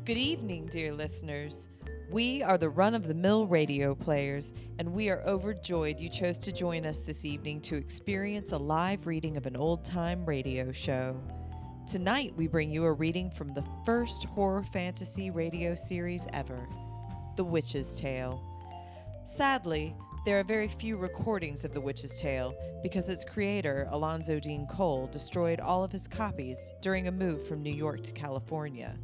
Good evening, dear listeners. We are the run-of-the-mill radio players, and we are overjoyed you chose to join us this evening to experience a live reading of an old-time radio show. Tonight, we bring you a reading from the first horror fantasy radio series ever, The Witch's Tale. Sadly, there are very few recordings of The Witch's Tale because its creator, Alonzo Dean Cole, destroyed all of his copies during a move from New York to California,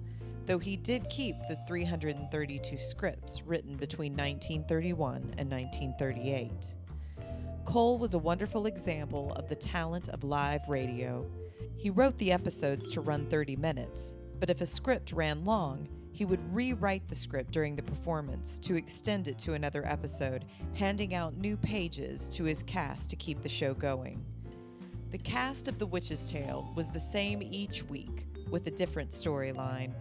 though he did keep the 332 scripts written between 1931 and 1938. Cole was a wonderful example of the talent of live radio. He wrote the episodes to run 30 minutes, but if a script ran long, he would rewrite the script during the performance to extend it to another episode, handing out new pages to his cast to keep the show going. The cast of The Witch's Tale was the same each week, with a different storyline.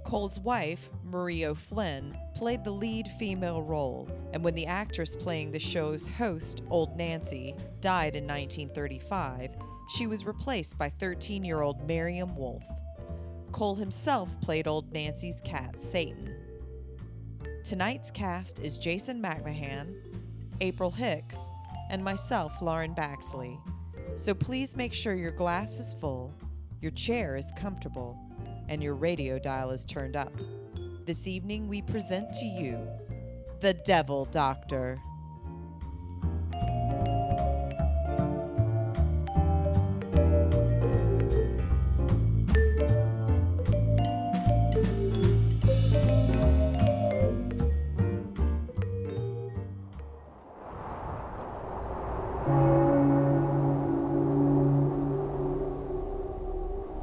Cole's wife, Marie O'Flynn, played the lead female role, and when the actress playing the show's host, Old Nancy, died in 1935, she was replaced by 13-year-old Miriam Wolfe. Cole himself played Old Nancy's cat, Satan. Tonight's cast is Jason McMahon, April Hicks, and myself, Lauren Baxley. So please make sure your glass is full, your chair is comfortable, and your radio dial is turned up. This evening we present to you The Devil Doctor.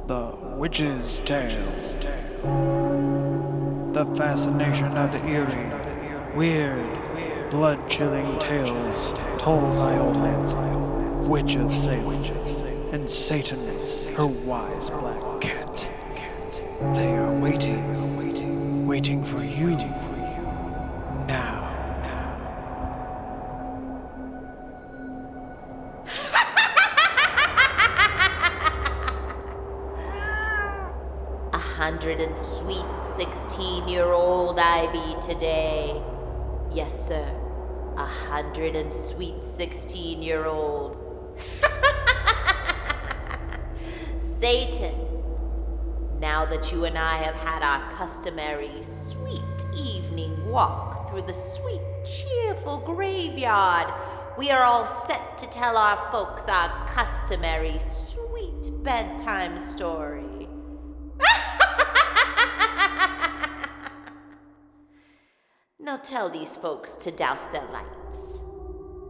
The Witch's Tale. The fascination of the eerie, weird, blood-chilling tales told by Old Nancy, Witch of Salem, and Satan, her wise black cat. They are waiting for you now. 100 and sweet 16-year-old I be today. Yes, sir, 100 and sweet 16-year-old. Satan, now that you and I have had our customary sweet evening walk through the sweet, cheerful graveyard, we are all set to tell our folks our customary sweet bedtime story. Now tell these folks to douse their lights,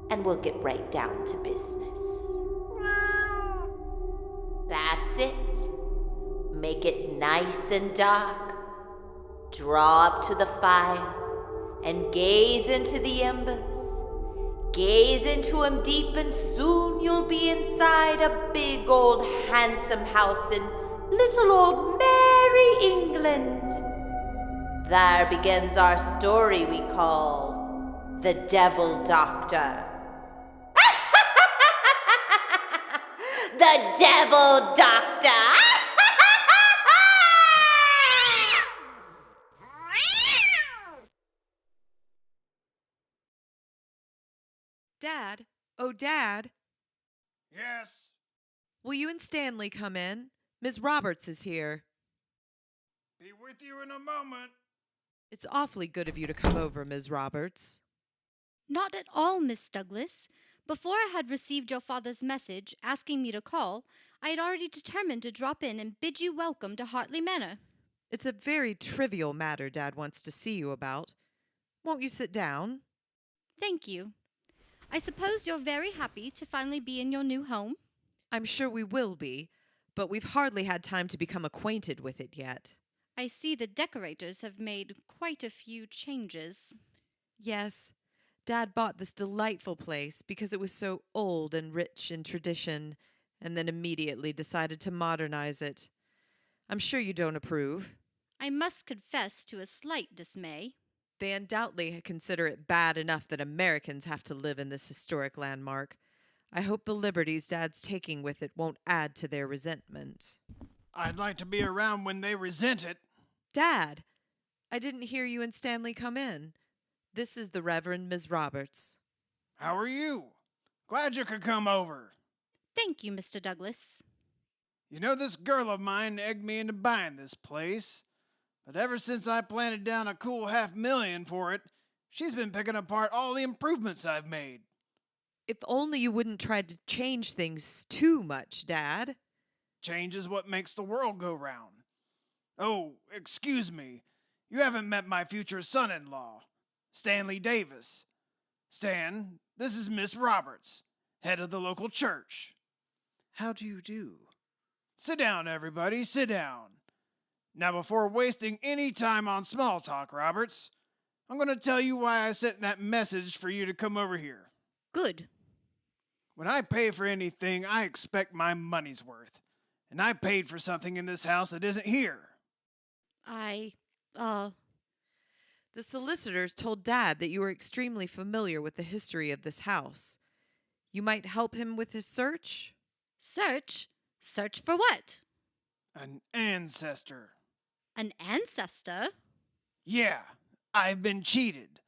and we'll get right down to business. That's it. Make it nice and dark. Draw up to the fire and gaze into the embers. Gaze into 'em deep, and soon you'll be inside a big old handsome house in little old Merry England. There begins our story we call The Devil Doctor. The Devil Doctor! Dad? Oh, Dad? Yes? Will you and Stanley come in? Ms. Roberts is here. Be with you in a moment. It's awfully good of you to come over, Ms. Roberts. Not at all, Miss Douglas. Before I had received your father's message asking me to call, I had already determined to drop in and bid you welcome to Hartley Manor. It's a very trivial matter Dad wants to see you about. Won't you sit down? Thank you. I suppose you're very happy to finally be in your new home? I'm sure we will be, but we've hardly had time to become acquainted with it yet. I see the decorators have made quite a few changes. Yes, Dad bought this delightful place because it was so old and rich in tradition, and then immediately decided to modernize it. I'm sure you don't approve. I must confess to a slight dismay. They undoubtedly consider it bad enough that Americans have to live in this historic landmark. I hope the liberties Dad's taking with it won't add to their resentment. I'd like to be around when they resent it. Dad, I didn't hear you and Stanley come in. This is the Reverend Ms. Roberts. How are you? Glad you could come over. Thank you, Mr. Douglas. You know, this girl of mine egged me into buying this place. But ever since I planted down a cool $500,000 for it, she's been picking apart all the improvements I've made. If only you wouldn't try to change things too much, Dad. Change is what makes the world go round. Oh, excuse me. You haven't met my future son-in-law, Stanley Davis. Stan, this is Miss Roberts, head of the local church. How do you do? Sit down, everybody, sit down. Now, before wasting any time on small talk, Roberts, I'm going to tell you why I sent that message for you to come over here. Good. When I pay for anything, I expect my money's worth. And I paid for something in this house that isn't here. The solicitors told Dad that you were extremely familiar with the history of this house. You might help him with his search? Search? Search for what? An ancestor. An ancestor? Yeah, I've been cheated.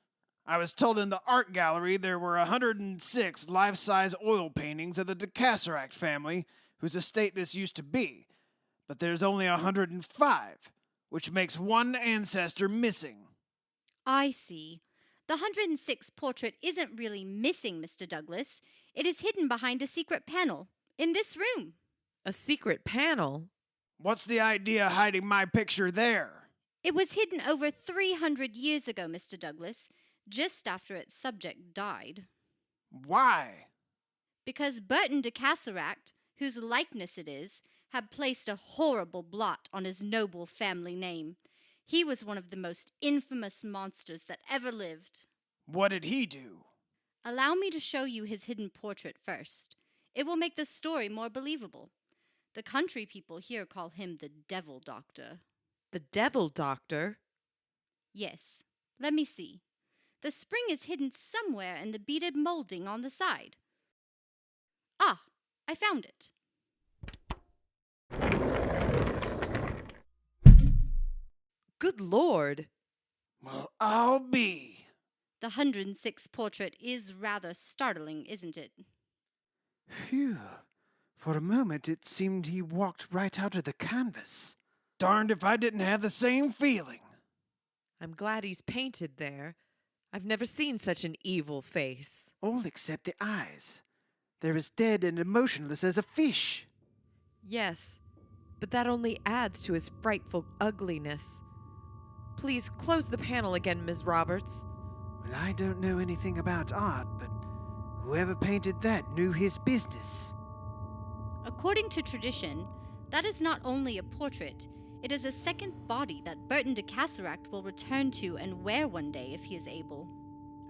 I was told in the art gallery there were 106 life-size oil paintings of the de Cassarac family, whose estate this used to be, but there's only 105, which makes one ancestor missing. I see. The 106 portrait isn't really missing, Mr. Douglas. It is hidden behind a secret panel in this room. A secret panel? What's the idea hiding my picture there? It was hidden over 300 years ago, Mr. Douglas, just after its subject died. Why? Because Burton de Cassarac, whose likeness it is, had placed a horrible blot on his noble family name. He was one of the most infamous monsters that ever lived. What did he do? Allow me to show you his hidden portrait first. It will make the story more believable. The country people here call him the Devil Doctor. The Devil Doctor? Yes. Let me see. The spring is hidden somewhere in the beaded molding on the side. Ah, I found it. Good Lord! Well, I'll be. The 106 portrait is rather startling, isn't it? Phew. For a moment it seemed he walked right out of the canvas. Darned if I didn't have the same feeling. I'm glad he's painted there. I've never seen such an evil face. All except the eyes. They're as dead and emotionless as a fish. Yes, but that only adds to his frightful ugliness. Please close the panel again, Ms. Roberts. Well, I don't know anything about art, but whoever painted that knew his business. According to tradition, that is not only a portrait, it is a second body that Burton de Cassarac will return to and wear one day if he is able.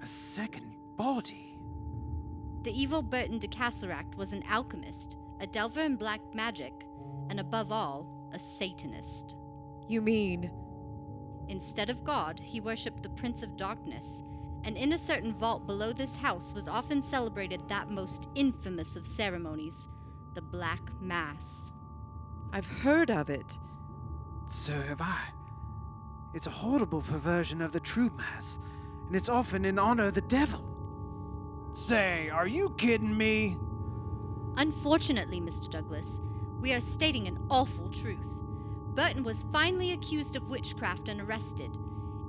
A second body? The evil Burton de Cassarac was an alchemist, a delver in black magic, and above all, a Satanist. You mean? Instead of God, he worshipped the Prince of Darkness, and in a certain vault below this house was often celebrated that most infamous of ceremonies, the Black Mass. I've heard of it. So have I. It's a horrible perversion of the true Mass, and it's often in honor of the devil. Say, are you kidding me? Unfortunately, Mr. Douglas, we are stating an awful truth. Burton was finally accused of witchcraft and arrested.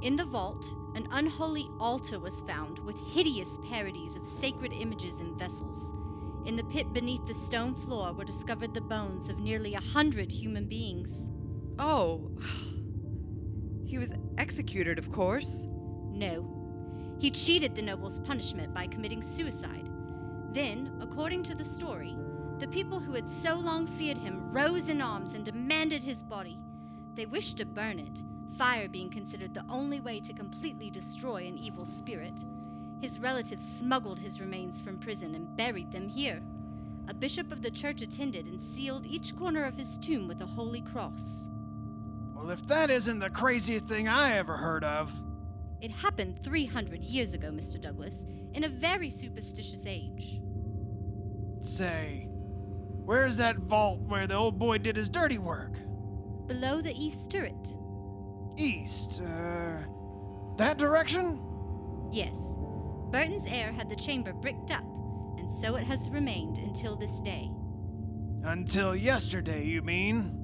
In the vault, an unholy altar was found with hideous parodies of sacred images and vessels. In the pit beneath the stone floor were discovered the bones of nearly 100 human beings. Oh. He was executed, of course. No. He cheated the noble's punishment by committing suicide. Then, according to the story, the people who had so long feared him rose in arms and demanded his body. They wished to burn it, fire being considered the only way to completely destroy an evil spirit. His relatives smuggled his remains from prison and buried them here. A bishop of the church attended and sealed each corner of his tomb with a holy cross. Well, if that isn't the craziest thing I ever heard of. It happened 300 years ago, Mr. Douglas, in a very superstitious age. Say, where's that vault where the old boy did his dirty work? Below the east turret. east. That direction? Yes. Burton's heir had the chamber bricked up, and so it has remained until this day. Until yesterday, you mean?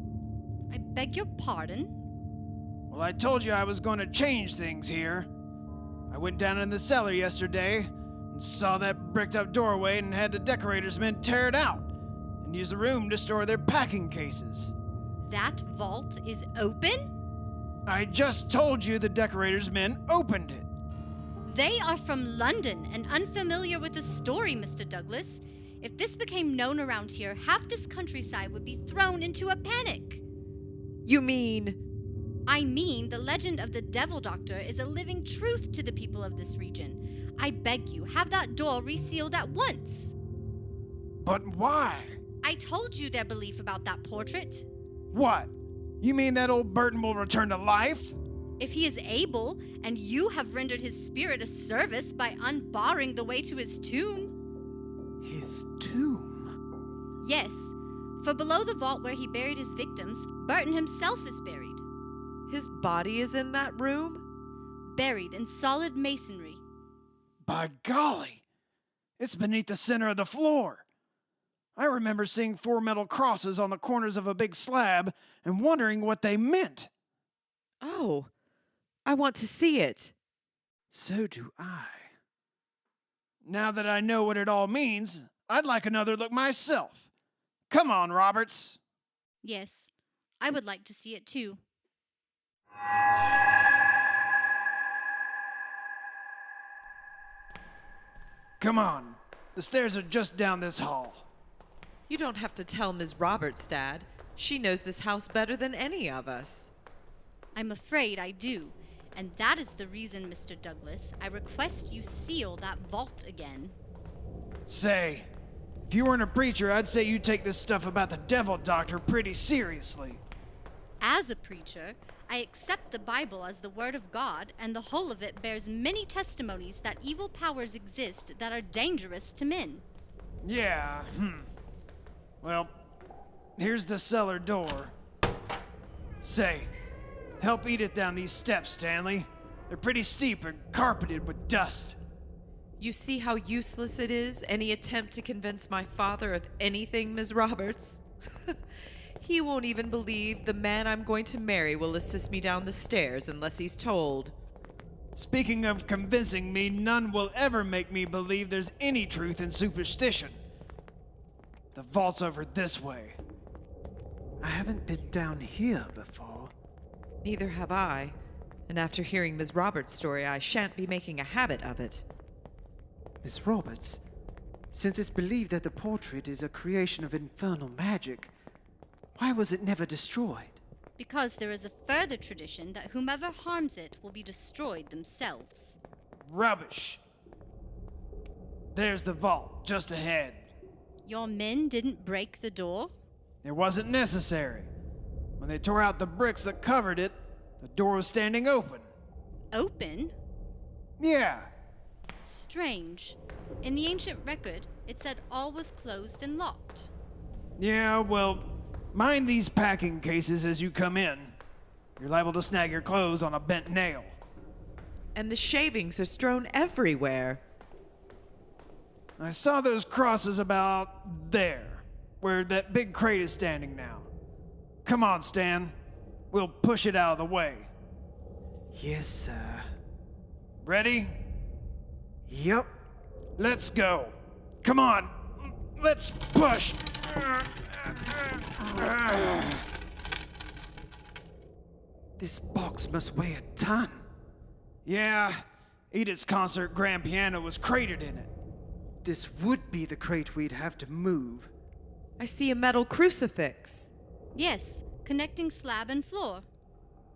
I beg your pardon? Well, I told you I was going to change things here. I went down in the cellar yesterday and saw that bricked up doorway and had the decorators' men tear it out and use the room to store their packing cases. That vault is open? I just told you the decorators' men opened it. They are from London and unfamiliar with the story, Mr. Douglas. If this became known around here, half this countryside would be thrown into a panic. You mean? I mean, the legend of the Devil Doctor is a living truth to the people of this region. I beg you, have that door resealed at once. But why? I told you their belief about that portrait. What? You mean that old Burton will return to life? If he is able, and you have rendered his spirit a service by unbarring the way to his tomb. His tomb? Yes, for below the vault where he buried his victims, Burton himself is buried. His body is in that room? Buried in solid masonry. By golly, it's beneath the center of the floor. I remember seeing 4 metal crosses on the corners of a big slab and wondering what they meant. Oh, I want to see it. So do I. Now that I know what it all means, I'd like another look myself. Come on, Roberts. Yes, I would like to see it too. Come on. The stairs are just down this hall. You don't have to tell Ms. Roberts, Dad. She knows this house better than any of us. I'm afraid I do. And that is the reason, Mr. Douglas, I request you seal that vault again. Say, if you weren't a preacher, I'd say you take this stuff about the Devil Doctor pretty seriously. As a preacher, I accept the Bible as the Word of God, and the whole of it bears many testimonies that evil powers exist that are dangerous to men. Yeah, Well, here's the cellar door. Say, help Edith down these steps, Stanley. They're pretty steep and carpeted with dust. You see how useless it is, any attempt to convince my father of anything, Ms. Roberts? He won't even believe the man I'm going to marry will assist me down the stairs unless he's told. Speaking of convincing me, none will ever make me believe there's any truth in superstition. The vault's over this way. I haven't been down here before. Neither have I. And after hearing Ms. Roberts' story, I shan't be making a habit of it. Miss Roberts, since it's believed that the portrait is a creation of infernal magic, why was it never destroyed? Because there is a further tradition that whomever harms it will be destroyed themselves. Rubbish. There's the vault, just ahead. Your men didn't break the door? It wasn't necessary. When they tore out the bricks that covered it, the door was standing open. Open? Yeah. Strange. In the ancient record, it said all was closed and locked. Yeah, well, mind these packing cases as you come in. You're liable to snag your clothes on a bent nail. And the shavings are strewn everywhere. I saw those crosses about there, where that big crate is standing now. Come on, Stan. We'll push it out of the way. Yes, sir. Ready? Yup. Let's go. Come on. Let's push. This box must weigh a ton. Yeah, Edith's concert grand piano was crated in it. This would be the crate we'd have to move. I see a metal crucifix. Yes, connecting slab and floor.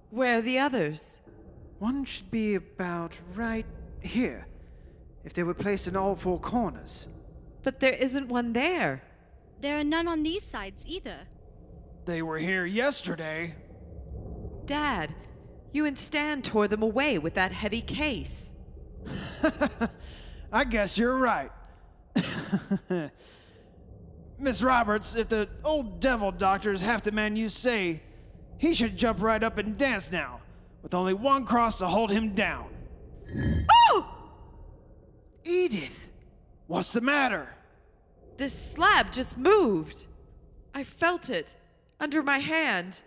Where are the others? One should be about right here, if they were placed in all 4 corners. But there isn't one there. There are none on these sides either. They were here yesterday. Dad, you and Stan tore them away with that heavy case. I guess you're right. Miss Roberts, if the old Devil Doctor is half the man you say, he should jump right up and dance now. with only one cross to hold him down. Oh! Edith, what's the matter? This slab just moved. I felt it under my hand.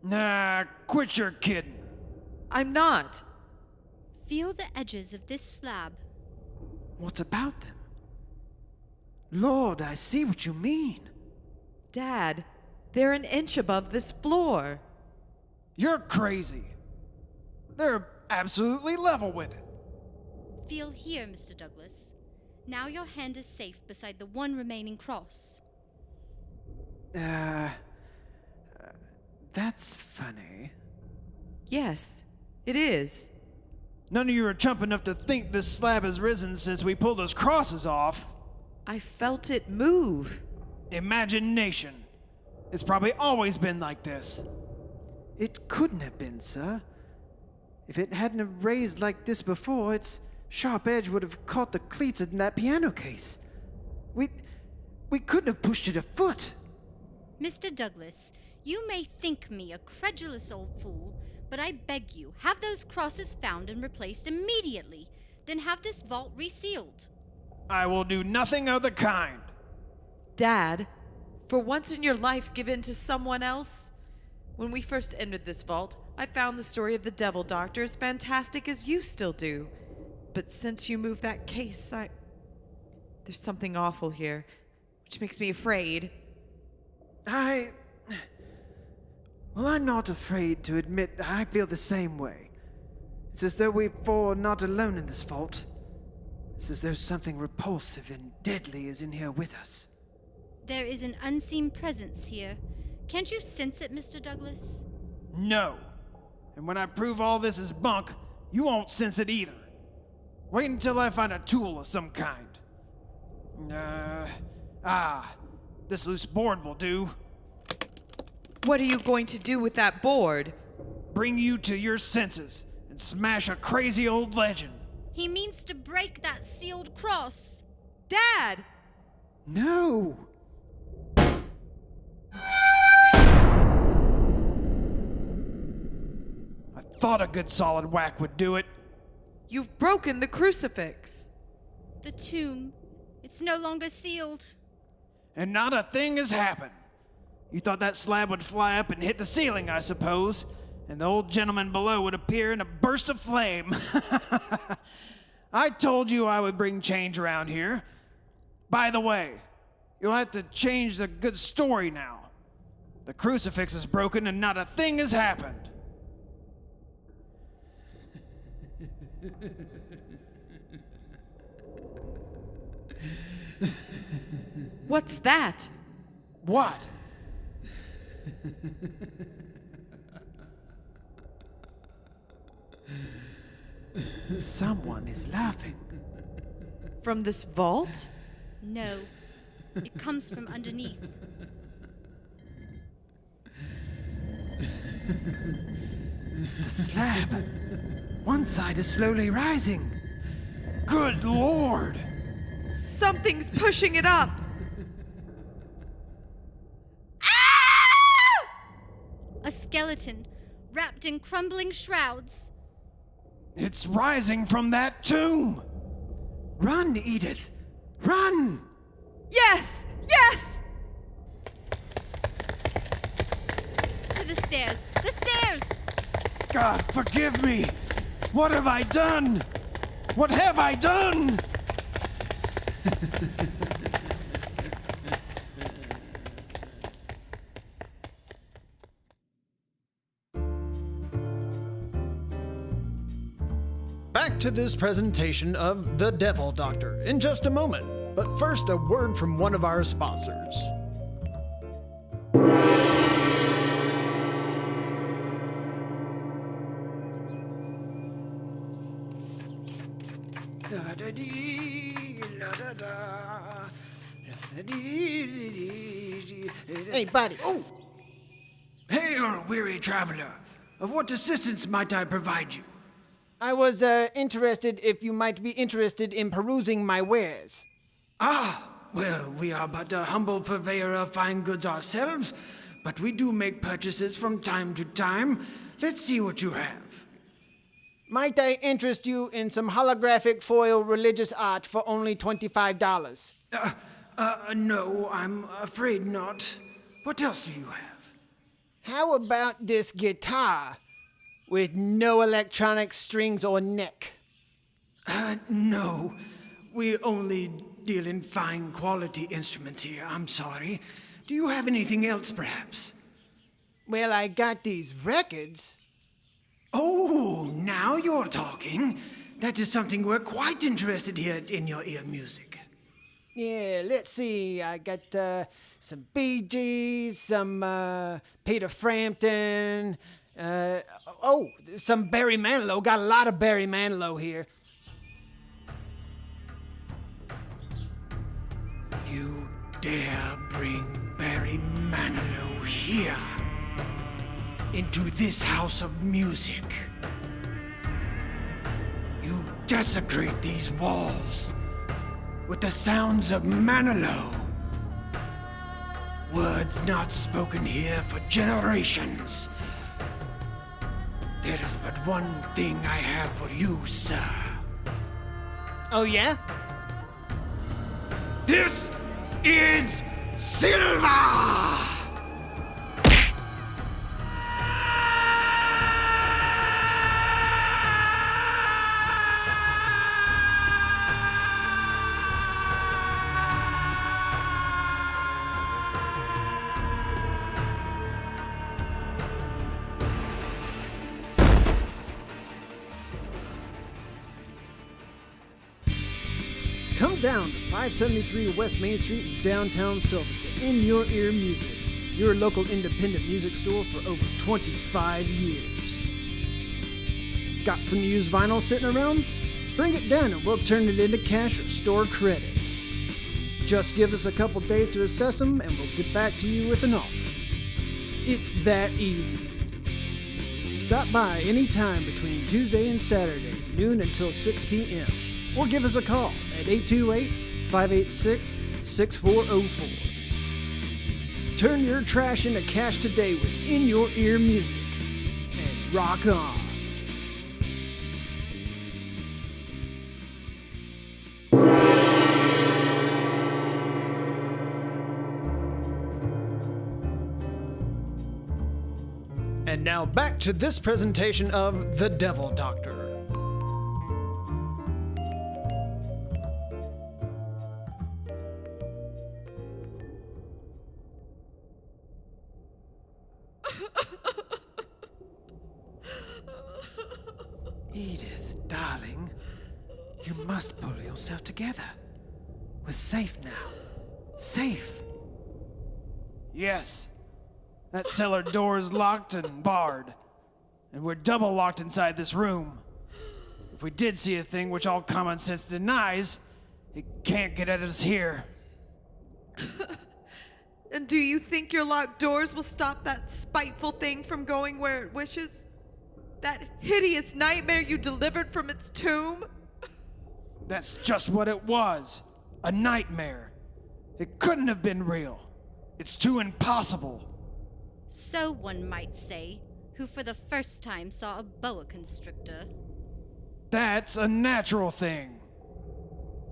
Nah, quit your kidding. I'm not. Feel the edges of this slab. What about them? Lord, I see what you mean. Dad, they're an inch above this floor. You're crazy. They're absolutely level with it. Feel here, Mr. Douglas. Now your hand is safe beside the one remaining cross. That's funny. Yes, it is. None of you are chump enough to think this slab has risen since we pulled those crosses off. I felt it move. Imagination. It's probably always been like this. It couldn't have been, sir. If it hadn't have raised like this before, its sharp edge would have caught the cleats in that piano case. We couldn't have pushed it a foot. Mr. Douglas, you may think me a credulous old fool, but I beg you, have those crosses found and replaced immediately. Then have this vault resealed. I will do nothing of the kind. Dad, for once in your life, give in to someone else. When we first entered this vault, I found the story of the Devil Doctor as fantastic as you still do. But since you moved that case, there's something awful here, which makes me afraid. Well, I'm not afraid to admit I feel the same way. It's as though we four are not alone in this vault. It's as though something repulsive and deadly is in here with us. There is an unseen presence here. Can't you sense it, Mr. Douglas? No. And when I prove all this is bunk, you won't sense it either. Wait until I find a tool of some kind. This loose board will do. What are you going to do with that board? Bring you to your senses and smash a crazy old legend. He means to break that sealed cross. Dad! No! I thought a good solid whack would do it. You've broken the crucifix. The tomb. It's no longer sealed. And not a thing has happened. You thought that slab would fly up and hit the ceiling, I suppose, and the old gentleman below would appear in a burst of flame. I told you I would bring change around here. By the way, you'll have to change the good story now. The crucifix is broken and not a thing has happened. What's that? What? Someone is laughing. From this vault? No. It comes from underneath. The slab. One side is slowly rising. Good Lord! Something's pushing it up. A skeleton, wrapped in crumbling shrouds. It's rising from that tomb! Run, Edith! Run! Yes! Yes! To the stairs! The stairs! God, forgive me! What have I done? What have I done? Back to this presentation of The Devil Doctor in just a moment. But first, a word from one of our sponsors. Hey, buddy. Oh! Hail, weary traveler. Of what assistance might I provide you? I was interested if you might be interested in perusing my wares. Ah, well, we are but a humble purveyor of fine goods ourselves, but we do make purchases from time to time. Let's see what you have. Might I interest you in some holographic foil religious art for only $25? No, I'm afraid not. What else do you have? How about this guitar with no electronic strings or neck? No. We only deal in fine quality instruments here. I'm sorry. Do you have anything else, perhaps? Well, I got these records. Oh, now you're talking. That is something we're quite interested here in your ear music. Yeah, let's see. I got some Bee Gees, some Peter Frampton, some Barry Manilow. Got a lot of Barry Manilow here. You dare bring Barry Manilow here? Into this house of music. You desecrate these walls with the sounds of Manilow. Words not spoken here for generations. There is but one thing I have for you, sir. Oh, yeah? This is Silva! Come down to 573 West Main Street in downtown Silverton. In Your Ear Music, your local independent music store for over 25 years. Got some used vinyl sitting around? Bring it down and we'll turn it into cash or store credit. Just give us a couple days to assess them and we'll get back to you with an offer. It's that easy. Stop by anytime between Tuesday and Saturday, noon until 6 p.m. or give us a call at 828-586-6404. Turn your trash into cash today with In Your Ear Music and rock on. And now back to this presentation of The Devil Doctor. Edith, darling, you must pull yourself together. We're safe now. Safe. Yes. That cellar door is locked and barred. And we're double locked inside this room. If we did see a thing which all common sense denies, it can't get at us here. And do you think your locked doors will stop that spiteful thing from going where it wishes? That hideous nightmare you delivered from its tomb? That's just what it was. A nightmare. It couldn't have been real. It's too impossible. So one might say, who for the first time saw a boa constrictor. That's a natural thing.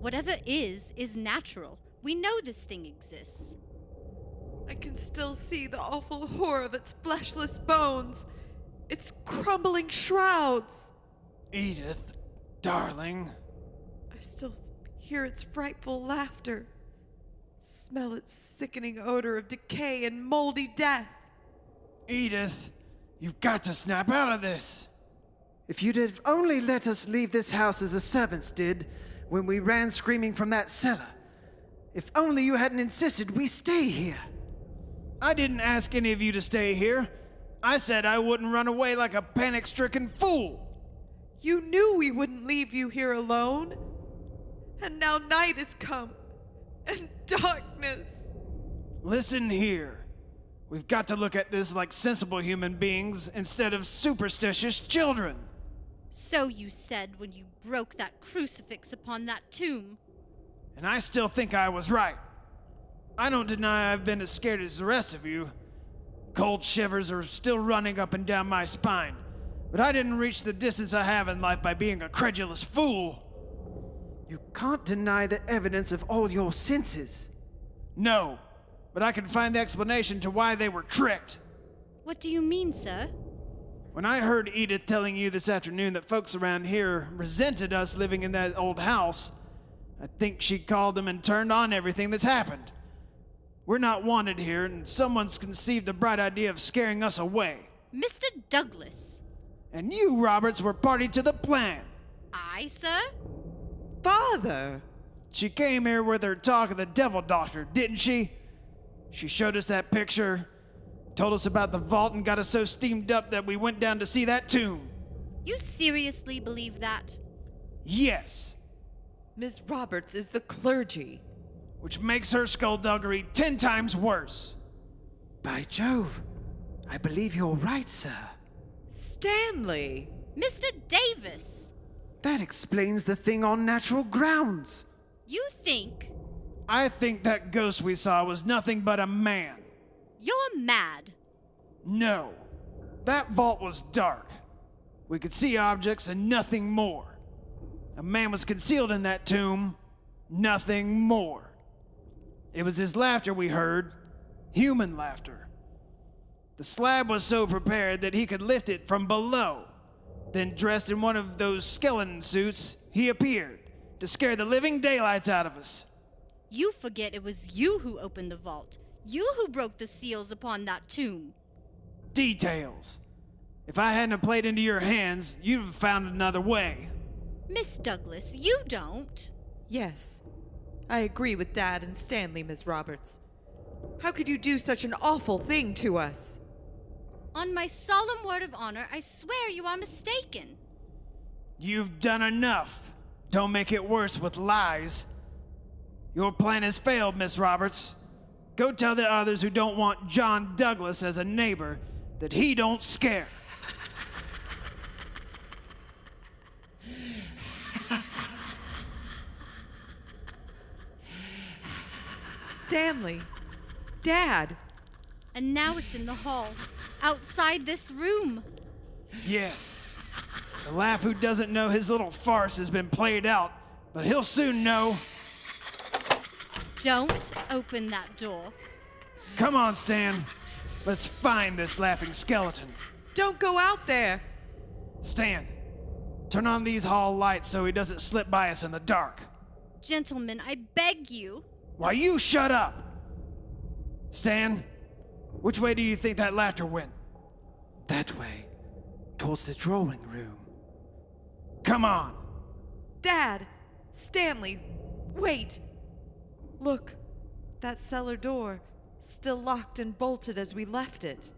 Whatever is natural. We know this thing exists. I can still see the awful horror of its fleshless bones, its crumbling shrouds. Edith, darling. I still hear its frightful laughter, smell its sickening odor of decay and moldy death. Edith, you've got to snap out of this. If you'd have only let us leave this house as the servants did when we ran screaming from that cellar. If only you hadn't insisted we stay here. I didn't ask any of you to stay here. I said I wouldn't run away like a panic-stricken fool. You knew we wouldn't leave you here alone. And now night has come, and darkness. Listen here. We've got to look at this like sensible human beings instead of superstitious children. So you said when you broke that crucifix upon that tomb. And I still think I was right. I don't deny I've been as scared as the rest of you. Cold shivers are still running up and down my spine. but I didn't reach the distance I have in life by being a credulous fool. You can't deny the evidence of all your senses. No, but I can find the explanation to why they were tricked. What do you mean, sir? When I heard Edith telling you this afternoon that folks around here resented us living in that old house, I think she called them and turned on everything that's happened. We're not wanted here, and someone's conceived the bright idea of scaring us away. Mr. Douglas. And you, Roberts, were party to the plan. I, sir? Father! She came here with her talk of the devil doctor, didn't she? She showed us that picture, told us about the vault, and got us so steamed up that we went down to see that tomb. You seriously believe that? Yes, Ms. Roberts is the clergy. which makes her skullduggery 10 times worse. By Jove, I believe you're right, sir. Stanley! Mr. Davis! That explains the thing on natural grounds. You think I think that ghost we saw was nothing but a man. you're mad? No, that vault was dark. We could see objects and nothing more. A man was concealed in that tomb, nothing more. It was his laughter we heard, human laughter. The slab was so prepared that he could lift it from below. Then, dressed in one of those skeleton suits, he appeared to scare the living daylights out of us. You forget it was you who opened the vault. You who broke the seals upon that tomb. Details. If I hadn't have played into your hands, you'd have found another way. Miss Douglas, you don't. Yes, I agree with Dad and Stanley, Ms. Roberts. How could you do such an awful thing to us? On my solemn word of honor, I swear you are mistaken. You've done enough. Don't make it worse with lies. Your plan has failed, Miss Roberts. Go tell the others who don't want John Douglas as a neighbor that he don't scare. Stanley! Dad! And now it's in the hall, outside this room. Yes. The laugh who doesn't know his little farce has been played out, but he'll soon know. Don't open that door. Come on, Stan. Let's find this laughing skeleton. Don't go out there! Stan, turn on these hall lights so he doesn't slip by us in the dark. Gentlemen, I beg you. Why, you shut up! Stan, which way do you think that laughter went? That way, towards the drawing room. Come on. Dad! Stanley! Wait! Look, that cellar door, still locked and bolted as we left it.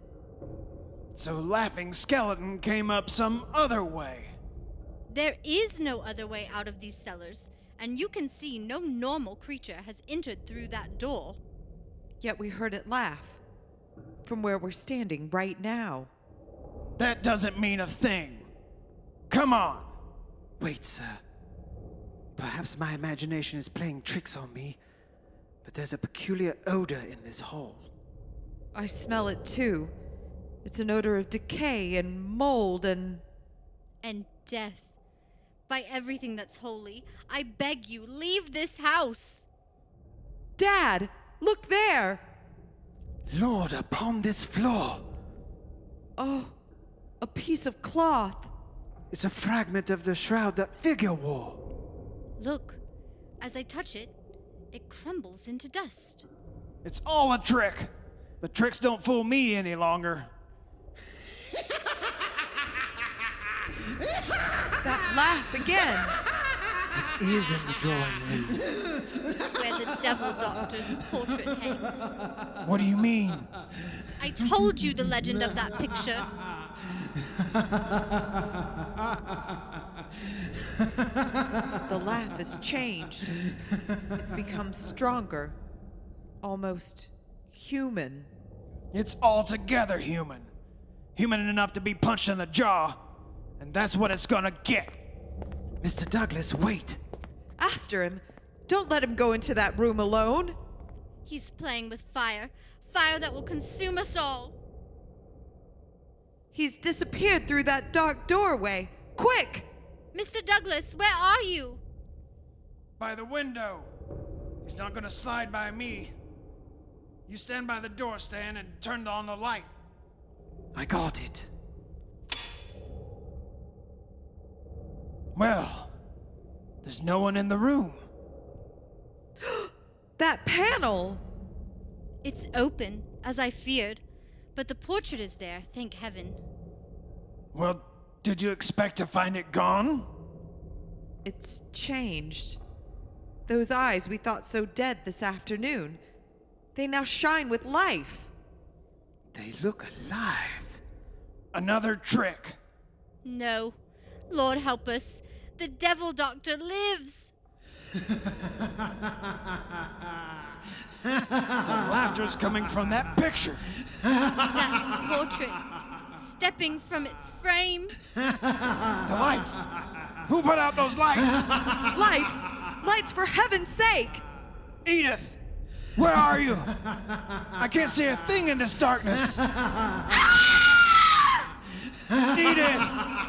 So Laughing Skeleton came up some other way. There is no other way out of these cellars, and you can see no normal creature has entered through that door. Yet we heard it laugh. From where we're standing right now. That doesn't mean a thing. Come on. Wait, sir. Perhaps my imagination is playing tricks on me, but there's a peculiar odor in this hall. I smell it too. It's an odor of decay and mold and death. By everything that's holy, I beg you, leave this house. Dad! Look there! Lord, upon this floor! Oh, a piece of cloth. It's a fragment of the shroud that figure wore. Look, as I touch it, it crumbles into dust. It's all a trick. But tricks don't fool me any longer. That laugh again. It is in the drawing room. Where the devil doctor's portrait hangs. What do you mean? I told you the legend of that picture. The laugh has changed. It's become stronger. Almost human. It's altogether human. Human enough to be punched in the jaw. And that's what it's gonna get. Mr. Douglas, wait. After him. Don't let him go into that room alone. He's playing with fire. Fire that will consume us all. He's disappeared through that dark doorway. Quick! Mr. Douglas, where are you? By the window. He's not gonna slide by me. You stand by the door, Stan, and turn on the light. I got it. Well, there's no one in the room. That panel! It's open, as I feared, but the portrait is there, thank heaven. Well, did you expect to find it gone? It's changed. Those eyes we thought so dead this afternoon, they now shine with life. They look alive. Another trick. No. Lord help us. The devil doctor lives. The laughter's coming from that picture. That portrait, stepping from its frame. The lights. Who put out those lights? Lights! Lights, for heaven's sake! Edith, where are you? I can't see a thing in this darkness. Edith!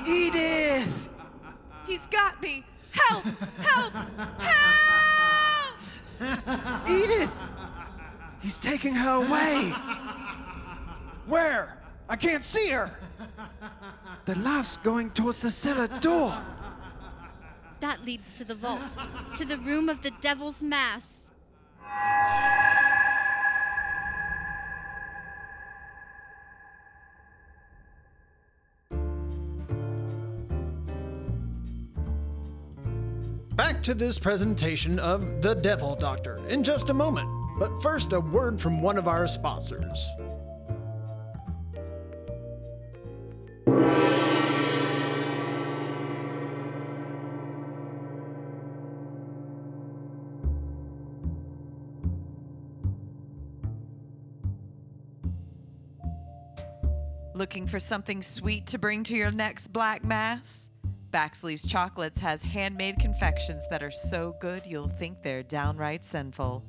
Edith! He's got me! Help! Help! Help! Edith! He's taking her away. Where? I can't see her. The laugh's going towards the cellar door. That leads to the vault, to the room of the devil's mass. Back to this presentation of The Devil Doctor in just a moment. But first, a word from one of our sponsors. Looking for something sweet to bring to your next Black Mass? Baxley's Chocolates has handmade confections that are so good you'll think they're downright sinful.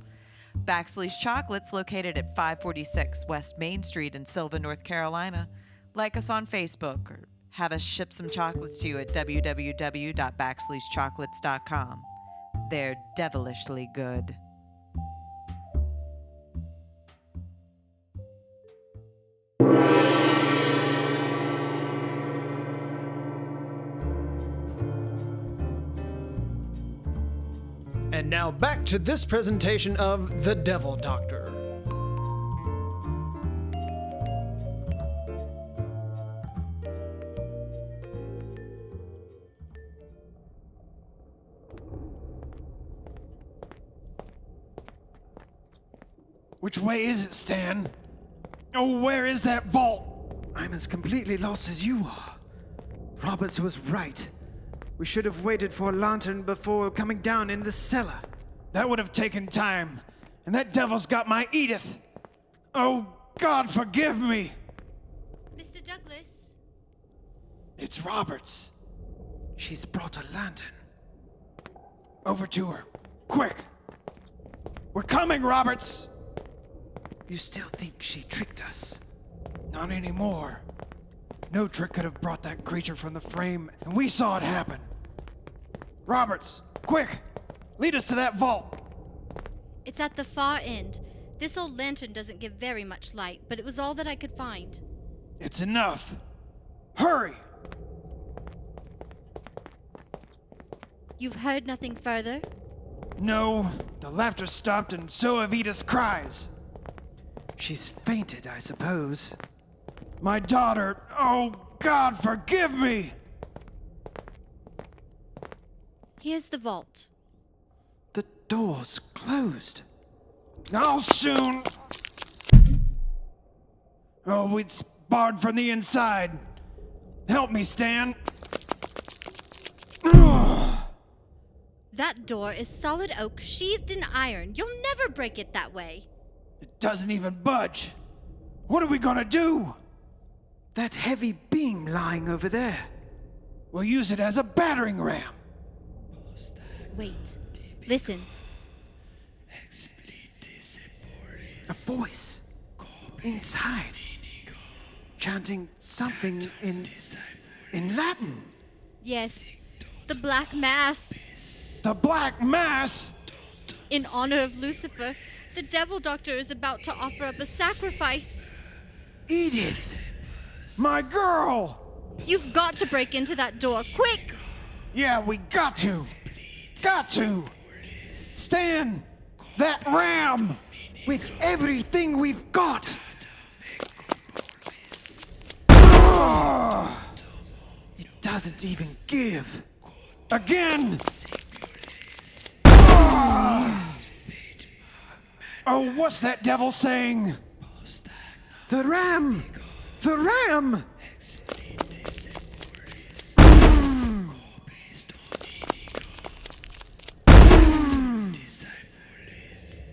Baxley's Chocolates, located at 546 West Main Street in Sylva, North Carolina. Like us on Facebook or have us ship some chocolates to you at www.baxleyschocolates.com. They're devilishly good. And now back to this presentation of The Devil Doctor. Which way is it, Stan? Oh, where is that vault? I'm as completely lost as you are. Roberts was right. We should have waited for a lantern before coming down in the cellar. That would have taken time. And that devil's got my Edith. Oh, God, forgive me. Mr. Douglas? It's Roberts. She's brought a lantern. Over to her. Quick. We're coming, Roberts. You still think she tricked us? Not anymore. No trick could have brought that creature from the frame, and we saw it happen. Roberts, quick! Lead us to that vault. It's at the far end. This old lantern doesn't give very much light, but it was all that I could find. It's enough. Hurry! You've heard nothing further? No, the laughter stopped, and so have Edith's cries. She's fainted, I suppose. My daughter, oh, God, forgive me! Here's the vault. The door's closed. I'll soon. Oh, it's barred from the inside. Help me, Stan. That door is solid oak sheathed in iron. You'll never break it that way. It doesn't even budge. What are we gonna do? That heavy beam lying over there. We'll use it as a battering ram. Wait. Listen. A voice. Inside. chanting something in Latin. Yes, the Black Mass. The Black Mass? In honor of Lucifer, the Devil Doctor is about to offer up a sacrifice. Edith! My girl! You've got to break into that door, quick! Yeah, we got to! Got to! Stan! That ram! With everything we've got! It doesn't even give. Again! Oh, what's that devil saying? The ram! The ram!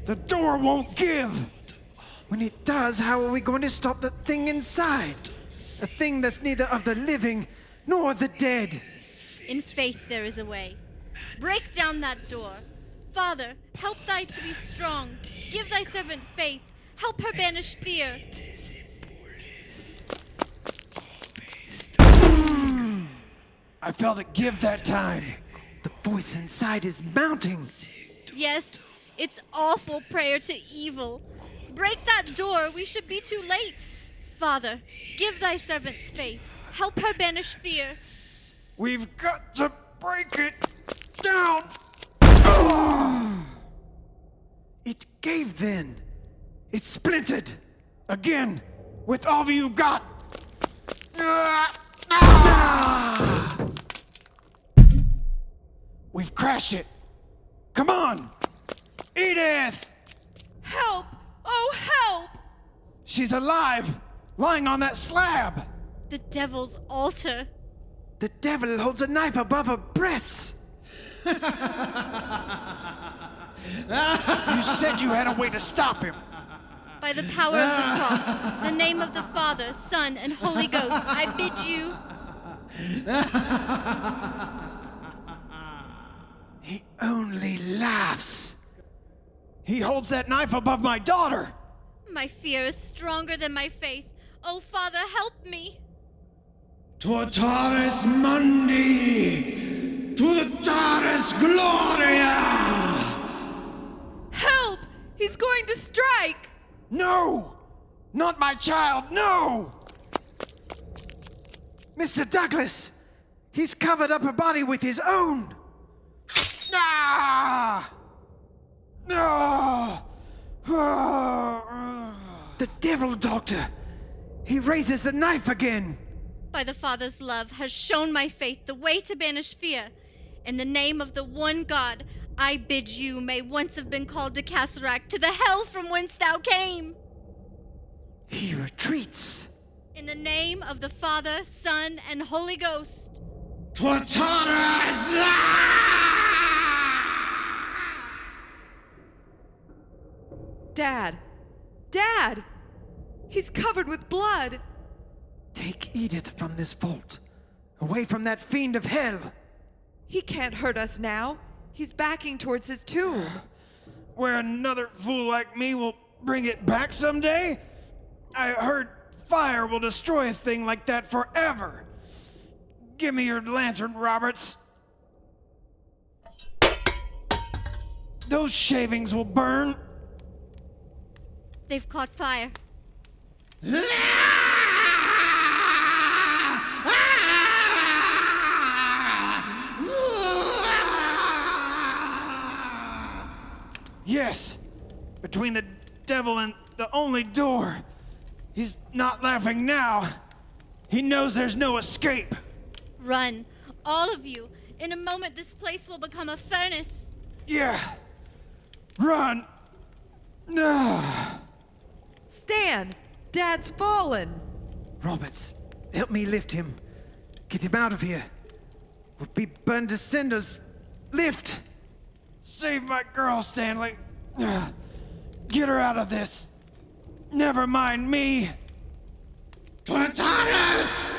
The door won't give! When it does, how are we going to stop the thing inside? A thing that's neither of the living nor the dead. In faith there is a way. Break down that door. Father, help thy to be strong. Give thy servant faith. Help her banish fear. I felt it give that time. The voice inside is mounting. Yes, it's awful prayer to evil. Break that door, we should be too late. Father, give thy servant's faith. Help her banish fear. We've got to break it down! It gave then. It splintered. Again, with all you've got! We've crashed it! Come on! Edith! Help! Oh, help! She's alive! Lying on that slab! The devil's altar. The devil holds a knife above her breasts. You said you had a way to stop him! By the power of the cross, the name of the Father, Son, and Holy Ghost, I bid you. He only laughs. He holds that knife above my daughter! My fear is stronger than my faith. Oh, Father, help me. Totaris Mundi! Totaris Gloria! Help! He's going to strike! No! Not my child, no! Mr. Douglas, he's covered up her body with his own. Ah! Ah! Ah! The devil doctor. He raises the knife again. By the Father's love has shown my faith the way to banish fear. In the name of the one God, I bid you may once have been called to Casarac, to the hell from whence thou came. He retreats. In the name of the Father, Son, and Holy Ghost. Totaris! Dad! Dad! He's covered with blood! Take Edith from this vault, away from that fiend of hell. He can't hurt us now. He's backing towards his tomb. Where another fool like me will bring it back someday? I heard fire will destroy a thing like that forever. Give me your lantern, Roberts. Those shavings will burn. They've caught fire. Yes, between the devil and the only door. He's not laughing now. He knows there's no escape. Run, all of you. In a moment, this place will become a furnace. Yeah. Run. Ah. Stan! Dad's fallen! Roberts, help me lift him. Get him out of here. We'll be burned to cinders. Lift! Save my girl, Stanley. Ah. Get her out of this. Never mind me. Totaris!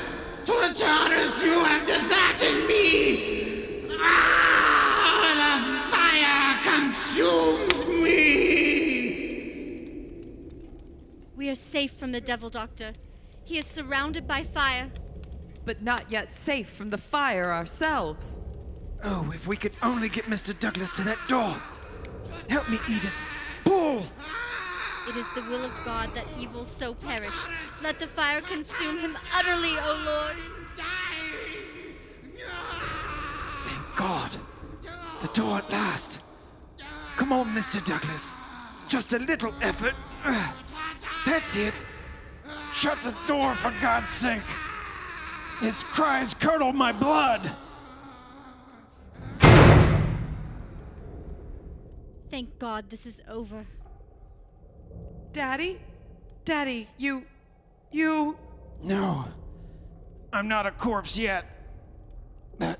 Totaris, you have deserted me! Ah, the fire consumes me! We are safe from the Devil Doctor. He is surrounded by fire. But not yet safe from the fire ourselves. Oh, if we could only get Mr. Douglas to that door. Help me, Edith. Pull! It is the will of God that evil so perish. Let the fire consume him utterly, O Lord. Thank God. The door at last. Come on, Mr. Douglas. Just a little effort. That's it. Shut the door, for God's sake. Its cries curdle my blood. Thank God this is over. Daddy? Daddy, you... No, I'm not a corpse yet. But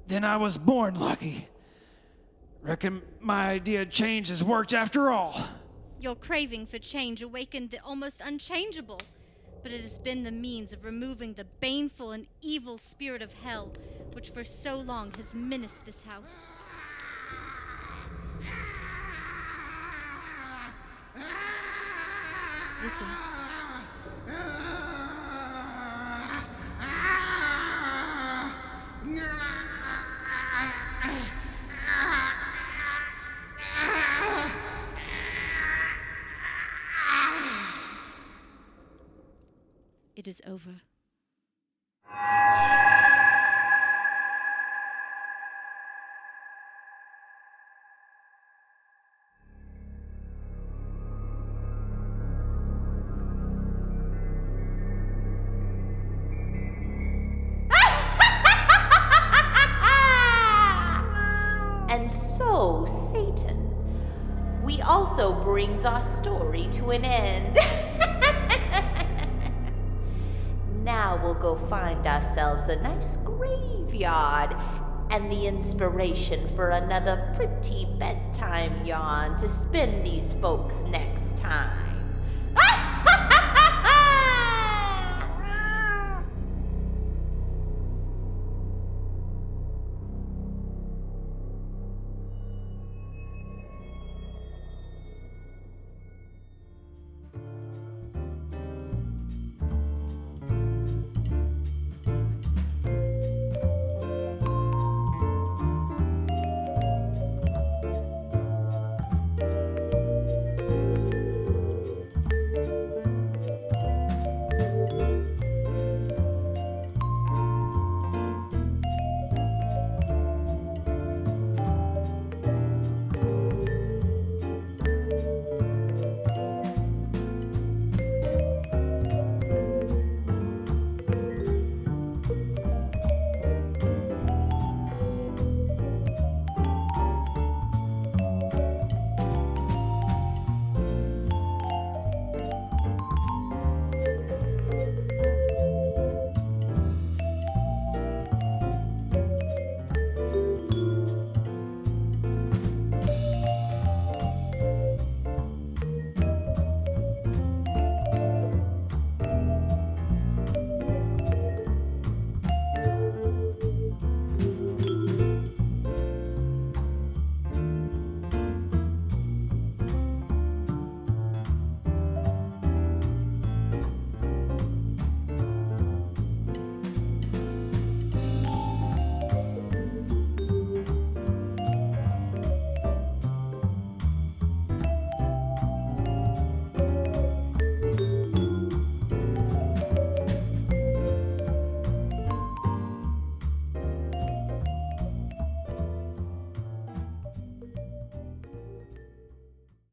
then I was born lucky. Reckon my idea of change has worked after all. Your craving for change awakened the almost unchangeable, but it has been the means of removing the baneful and evil spirit of hell, which for so long has menaced this house. Listen. It is over. And so, Satan, we also brings our story to an end. Now we'll go find ourselves a nice graveyard and the inspiration for another pretty bedtime yarn to spin these folks next time.